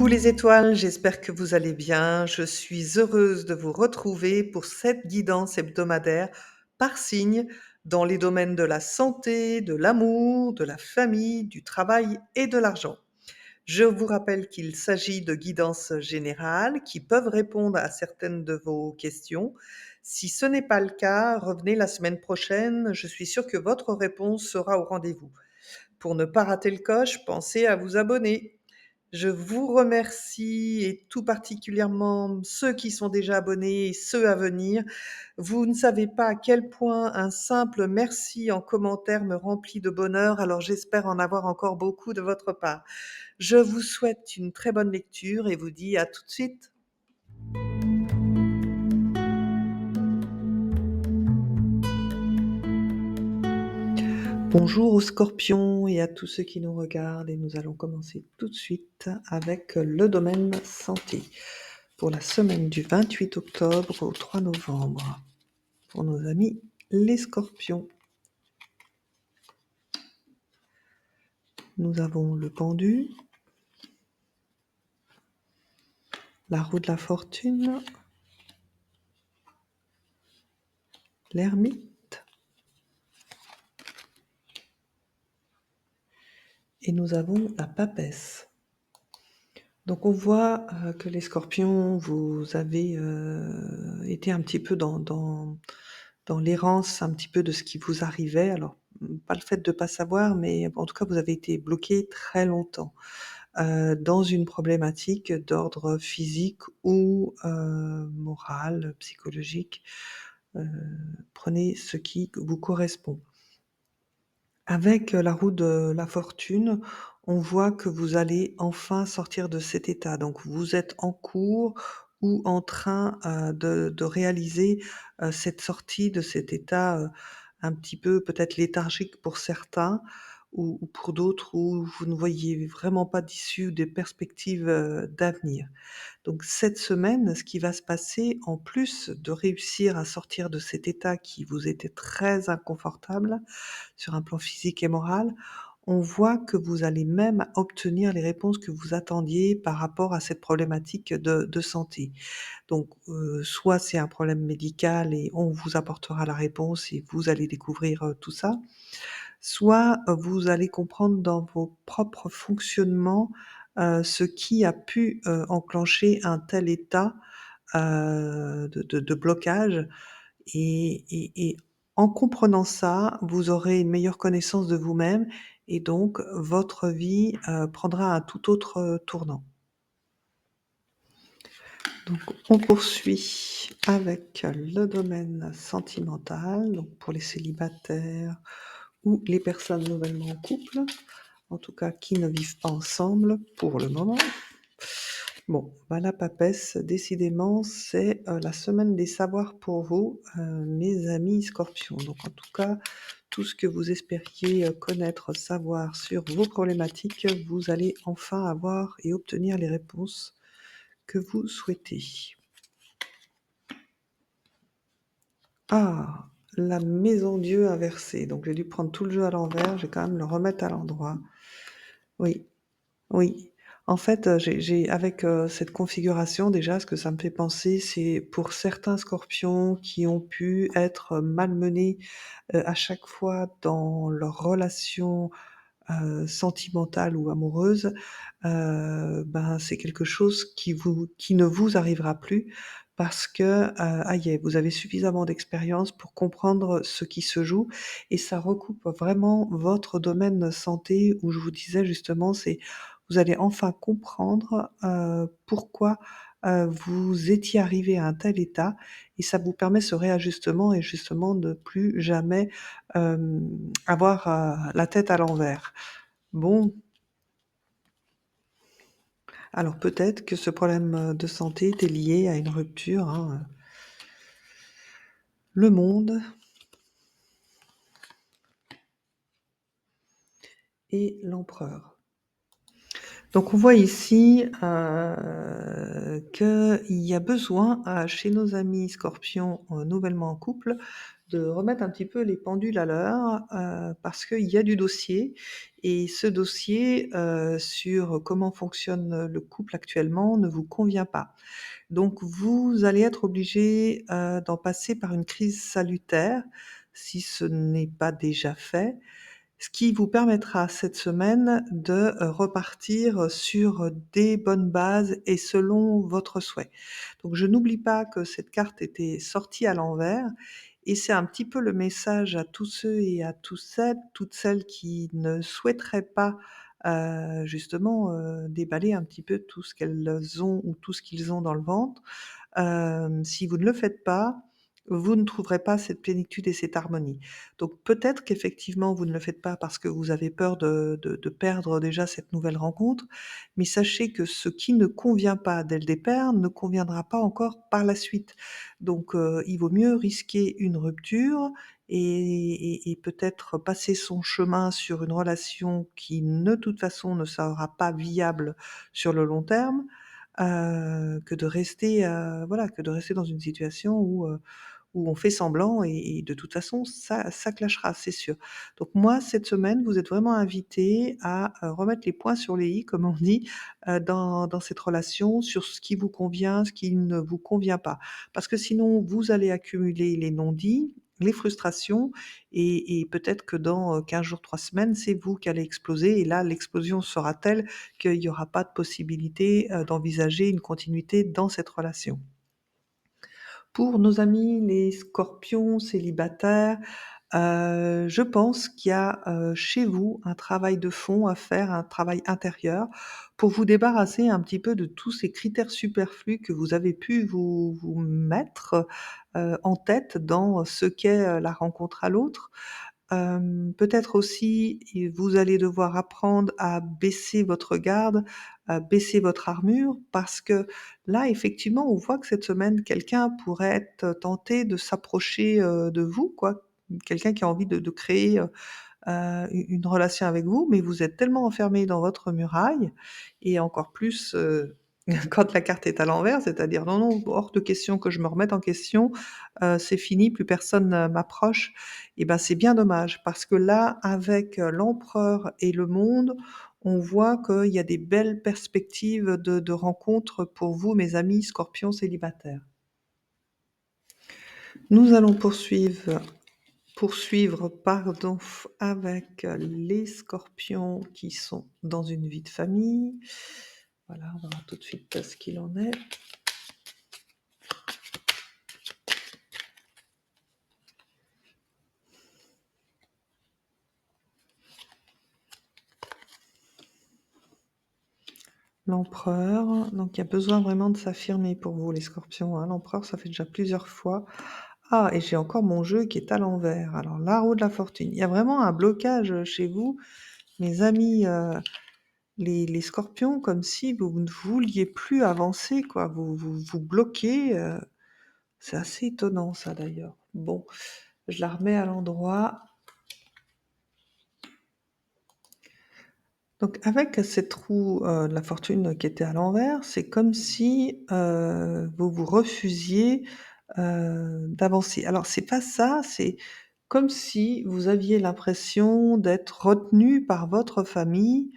les étoiles, j'espère que vous allez bien. Je suis heureuse de vous retrouver pour cette guidance hebdomadaire par signe dans les domaines de la santé, de l'amour, de la famille, du travail et de l'argent. Je vous rappelle qu'il s'agit de guidances générales qui peuvent répondre à certaines de vos questions. Si ce n'est pas le cas, revenez la semaine prochaine. Je suis sûre que votre réponse sera au rendez-vous. Pour ne pas rater le coche, pensez à vous abonner. Je vous remercie et tout particulièrement ceux qui sont déjà abonnés et ceux à venir. Vous ne savez pas à quel point un simple merci en commentaire me remplit de bonheur, alors j'espère en avoir encore beaucoup de votre part. Je vous souhaite une très bonne lecture et vous dis à tout de suite. Bonjour aux scorpions et à tous ceux qui nous regardent et nous allons commencer tout de suite avec le domaine santé pour la semaine du 28 octobre au 3 novembre pour nos amis les scorpions. Nous avons le pendu, la roue de la fortune, l'ermite et nous avons la papesse. Donc on voit que les scorpions, vous avez été un petit peu dans l'errance un petit peu de ce qui vous arrivait. Alors, pas le fait de ne pas savoir, mais en tout cas, vous avez été bloqué très longtemps dans une problématique d'ordre physique ou moral, psychologique. Prenez ce qui vous correspond. Avec la roue de la fortune, on voit que vous allez enfin sortir de cet état. Donc vous êtes en cours ou en train, de réaliser, cette sortie de cet état, un petit peu peut-être léthargique pour certains ou pour d'autres où vous ne voyez vraiment pas d'issue, de perspective, d'avenir. Donc cette semaine, ce qui va se passer, en plus de réussir à sortir de cet état qui vous était très inconfortable, sur un plan physique et moral, on voit que vous allez même obtenir les réponses que vous attendiez par rapport à cette problématique de santé. Donc, soit c'est un problème médical et on vous apportera la réponse et vous allez découvrir, tout ça, soit, vous allez comprendre dans vos propres fonctionnements, ce qui a pu, enclencher un tel état, de blocage et en comprenant ça, vous aurez une meilleure connaissance de vous-même et donc votre vie, prendra un tout autre, tournant. Donc on poursuit avec le domaine sentimental, donc pour les célibataires ou les personnes nouvellement en couple, en tout cas qui ne vivent pas ensemble pour le moment. Bon, bah, la papesse, décidément, c'est, la semaine des savoirs pour vous, mes amis scorpions. Donc en tout cas, tout ce que vous espériez, connaître, savoir sur vos problématiques, vous allez enfin avoir et obtenir les réponses que vous souhaitez. Ah! La maison Dieu inversée. Donc j'ai dû prendre tout le jeu à l'envers, je vais quand même le remettre à l'endroit. Oui. Oui, en fait, j'ai avec, cette configuration déjà, ce que ça me fait penser, c'est pour certains scorpions qui ont pu être malmenés, à chaque fois dans leur relation, sentimentale ou amoureuse, ben, c'est quelque chose qui ne vous arrivera plus parce que, ça vous avez suffisamment d'expérience pour comprendre ce qui se joue et ça recoupe vraiment votre domaine santé où je vous disais justement, c'est vous allez enfin comprendre, pourquoi, vous étiez arrivé à un tel état et ça vous permet ce réajustement et justement de plus jamais, avoir, la tête à l'envers. Bon, alors peut-être que ce problème, de santé était lié à une rupture, hein, le monde et l'empereur. Donc on voit ici, qu'il y a besoin, chez nos amis scorpions, nouvellement en couple, de remettre un petit peu les pendules à l'heure, parce qu'il y a du dossier et ce dossier, sur comment fonctionne le couple actuellement ne vous convient pas. Donc vous allez être obligé, d'en passer par une crise salutaire, si ce n'est pas déjà fait, ce qui vous permettra cette semaine de, repartir sur des bonnes bases et selon votre souhait. Donc je n'oublie pas que cette carte était sortie à l'envers et c'est un petit peu le message à tous ceux et à tous celles toutes celles qui ne souhaiteraient pas, justement, déballer un petit peu tout ce qu'elles ont ou tout ce qu'ils ont dans le ventre. Si vous ne le faites pas, vous ne trouverez pas cette plénitude et cette harmonie. Donc peut-être qu'effectivement vous ne le faites pas parce que vous avez peur de perdre déjà cette nouvelle rencontre, mais sachez que ce qui ne convient pas dès le départ ne conviendra pas encore par la suite. Donc il vaut mieux risquer une rupture et peut-être passer son chemin sur une relation qui, de toute façon, ne sera pas viable sur le long terme, que de rester, voilà, que de rester dans une situation où on fait semblant et de toute façon ça clashera, c'est sûr. Donc moi, cette semaine, vous êtes vraiment invités à, remettre les points sur les i, comme on dit, dans cette relation, sur ce qui vous convient, ce qui ne vous convient pas. Parce que sinon, vous allez accumuler les non-dits, les frustrations et peut-être que dans, 15 jours, 3 semaines, c'est vous qui allez exploser et là, l'explosion sera telle qu'il y aura pas de possibilité, d'envisager une continuité dans cette relation. Pour nos amis les scorpions célibataires, je pense qu'il y a, chez vous un travail de fond à faire, un travail intérieur pour vous débarrasser un petit peu de tous ces critères superflus que vous avez pu vous mettre, en tête dans ce qu'est, la rencontre à l'autre. Peut-être aussi vous allez devoir apprendre à baisser votre garde, à baisser votre armure parce que là, effectivement, on voit que cette semaine, quelqu'un pourrait être tenté de s'approcher, de vous, quoi. Quelqu'un qui a envie de créer, une relation avec vous, mais vous êtes tellement enfermé dans votre muraille et encore plus, quand la carte est à l'envers, c'est-à-dire: «Non, non, hors de question que je me remette en question, c'est fini, plus personne, m'approche» et ben, c'est bien dommage parce que là, avec, l'empereur et le monde, on voit qu'il y a des belles perspectives de rencontres pour vous, mes amis scorpions célibataires. Nous allons poursuivre, pardon, avec, les scorpions qui sont dans une vie de famille. Voilà, on va voir tout de suite, ce qu'il en est. L'empereur, donc il y a besoin vraiment de s'affirmer pour vous les scorpions, hein. L'empereur, ça fait déjà plusieurs fois. Ah et j'ai encore mon jeu qui est à l'envers. Alors la roue de la fortune. Il y a vraiment un blocage, chez vous, mes amis, les scorpions, comme si vous ne vouliez plus avancer, quoi. Vous bloquez, c'est assez étonnant ça d'ailleurs. Bon, je la remets à l'endroit. Donc avec cette roue, de la fortune qui était à l'envers, c'est comme si, vous vous refusiez, d'avancer. Alors c'est pas ça, c'est comme si vous aviez l'impression d'être retenu par votre famille,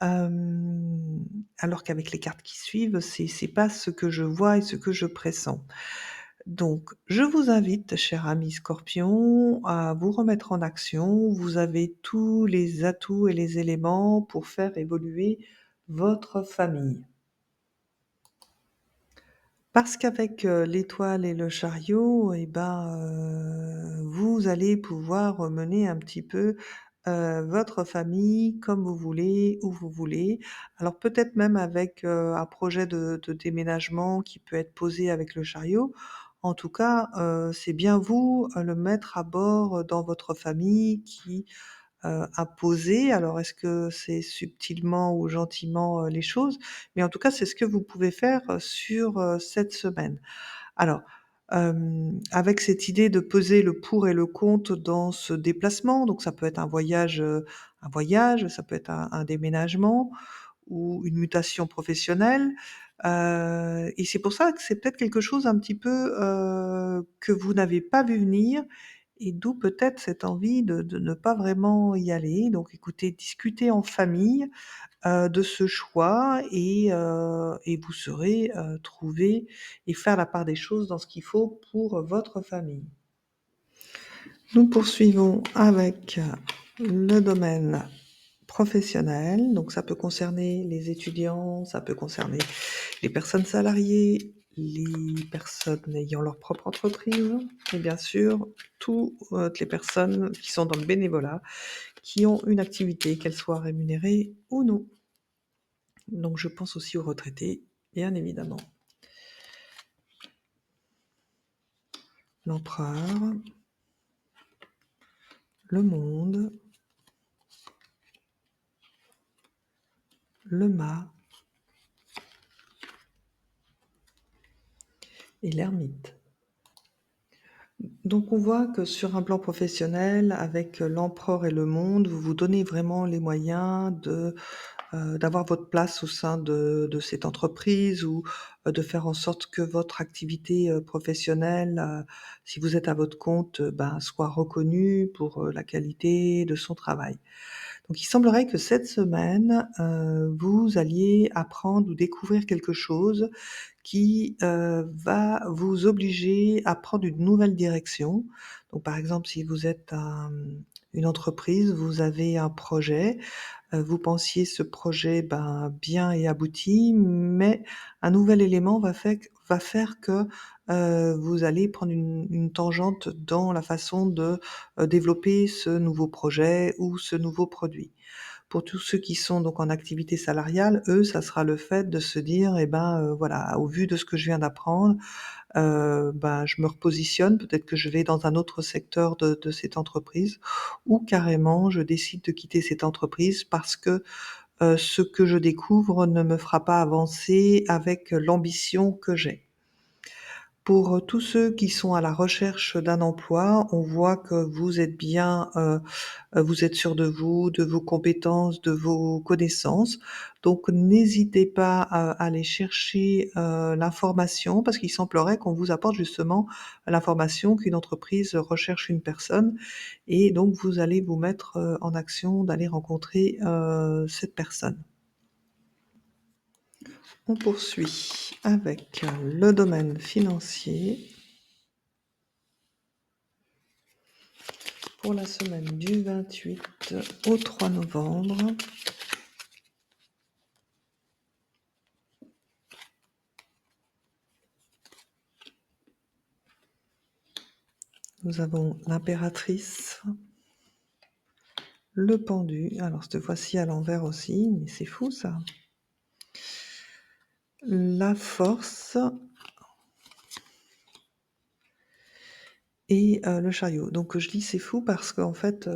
alors qu'avec les cartes qui suivent, c'est pas ce que je vois et ce que je pressens. Donc, je vous invite, cher ami Scorpion, à vous remettre en action. Vous avez tous les atouts et les éléments pour faire évoluer votre famille. Parce qu'avec, l'étoile et le chariot et ben, vous allez pouvoir, mener un petit peu, votre famille comme vous voulez, où vous voulez. Alors peut-être même avec, un projet de déménagement qui peut être posé avec le chariot. En tout cas, c'est bien vous, le maître à bord, dans votre famille qui imposer. Alors est-ce que c'est subtilement ou gentiment, les choses? Mais en tout cas, c'est ce que vous pouvez faire, sur, cette semaine. Alors, avec cette idée de peser le pour et le contre dans ce déplacement, donc ça peut être un voyage, ça peut être un déménagement ou une mutation professionnelle, et c'est pour ça que c'est peut-être quelque chose un petit peu, que vous n'avez pas vu venir et d'où peut-être cette envie de ne pas vraiment y aller. Donc écoutez, discutez en famille, de ce choix et vous saurez, trouver et faire la part des choses dans ce qu'il faut pour votre famille. Nous poursuivons avec le domaine professionnel, donc ça peut concerner les étudiants, ça peut concerner les personnes salariées, les personnes ayant leur propre entreprise et bien sûr toutes les personnes qui sont dans le bénévolat, qui ont une activité, qu'elle soit rémunérée ou non. Donc je pense aussi aux retraités, bien évidemment. L'empereur, le monde, le mât et l'ermite. Donc on voit que sur un plan professionnel, avec l'empereur et le monde, vous vous donnez vraiment les moyens d'avoir votre place au sein de cette entreprise ou, de faire en sorte que votre activité, professionnelle, si vous êtes à votre compte, ben, soit reconnue pour, la qualité de son travail. Donc il semblerait que cette semaine, vous alliez apprendre ou découvrir quelque chose qui, va vous obliger à prendre une nouvelle direction. Donc par exemple, si vous êtes une entreprise, vous avez un projet, vous pensiez ce projet, ben, bien et abouti, mais un nouvel élément va faire que, vous allez prendre une tangente dans la façon de, développer ce nouveau projet ou ce nouveau produit. Pour tous ceux qui sont donc en activité salariale, eux, ça sera le fait de se dire: «Eh ben, voilà, au vu de ce que je viens d'apprendre, bah, je me repositionne, peut-être que je vais dans un autre secteur de cette entreprise ou carrément je décide de quitter cette entreprise parce que, ce que je découvre ne me fera pas avancer avec l'ambition que j'ai». Pour, tous ceux qui sont à la recherche d'un emploi, on voit que vous êtes bien, vous êtes sûr de vous, de vos compétences, de vos connaissances. Donc n'hésitez pas à aller chercher, l'information parce qu'il semblerait qu'on vous apporte justement l'information qu'une entreprise recherche une personne et donc vous allez vous mettre, en action d'aller rencontrer, cette personne. On poursuit avec le domaine financier. Pour la semaine du 28 au 3 novembre, nous avons l'impératrice, le pendu, alors cette fois-ci à l'envers aussi, mais c'est fou ça. La force et le chariot. Donc je dis: «C'est fou» parce qu'en fait,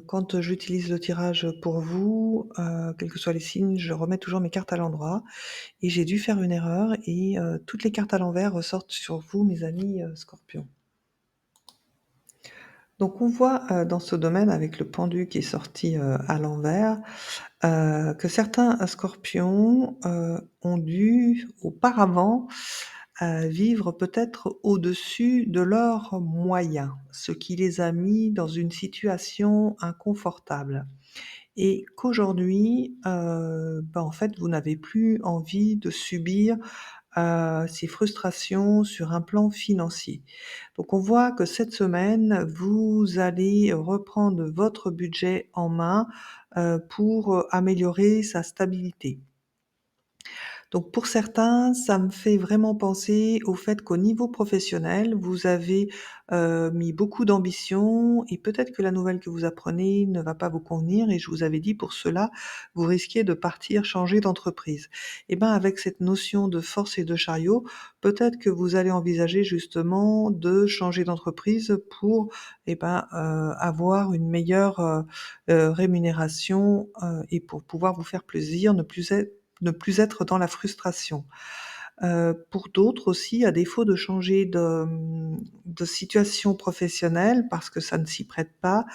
quand j'utilise le tirage pour vous, quels que soient les signes, je remets toujours mes cartes à l'endroit et j'ai dû faire une erreur et toutes les cartes à l'envers ressortent sur vous, mes amis, scorpions. Donc on voit, dans ce domaine avec le pendu qui est sorti, à l'envers, que certains, scorpions, ont dû auparavant, vivre peut-être au-dessus de leurs moyens, ce qui les a mis dans une situation inconfortable et qu'aujourd'hui, bah, en fait, vous n'avez plus envie de subir, ces frustrations sur un plan financier. Donc on voit que cette semaine, vous allez reprendre votre budget en main, pour, améliorer sa stabilité. Donc pour certains, ça me fait vraiment penser au fait qu'au niveau professionnel, vous avez, mis beaucoup d'ambition et peut-être que la nouvelle que vous apprenez ne va pas vous convenir et je vous avais dit pour cela, vous risquez de partir changer d'entreprise. Et ben, avec cette notion de force et de chariot, peut-être que vous allez envisager justement de changer d'entreprise pour, et ben, avoir une meilleure, rémunération, et pour pouvoir vous faire plaisir, ne plus être dans la frustration. Pour d'autres aussi, à défaut de changer de situation professionnelle parce que ça ne s'y prête pas,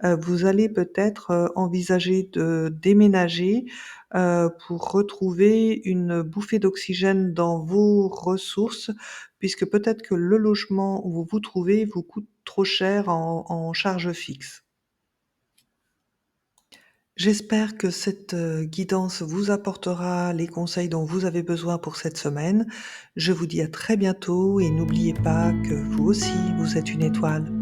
vous allez peut-être, envisager de déménager, pour retrouver une bouffée d'oxygène dans vos ressources, puisque peut-être que le logement où vous vous trouvez vous coûte trop cher en charges fixes. J'espère que cette, guidance vous apportera les conseils dont vous avez besoin pour cette semaine. Je vous dis à très bientôt et n'oubliez pas que vous aussi, vous êtes une étoile.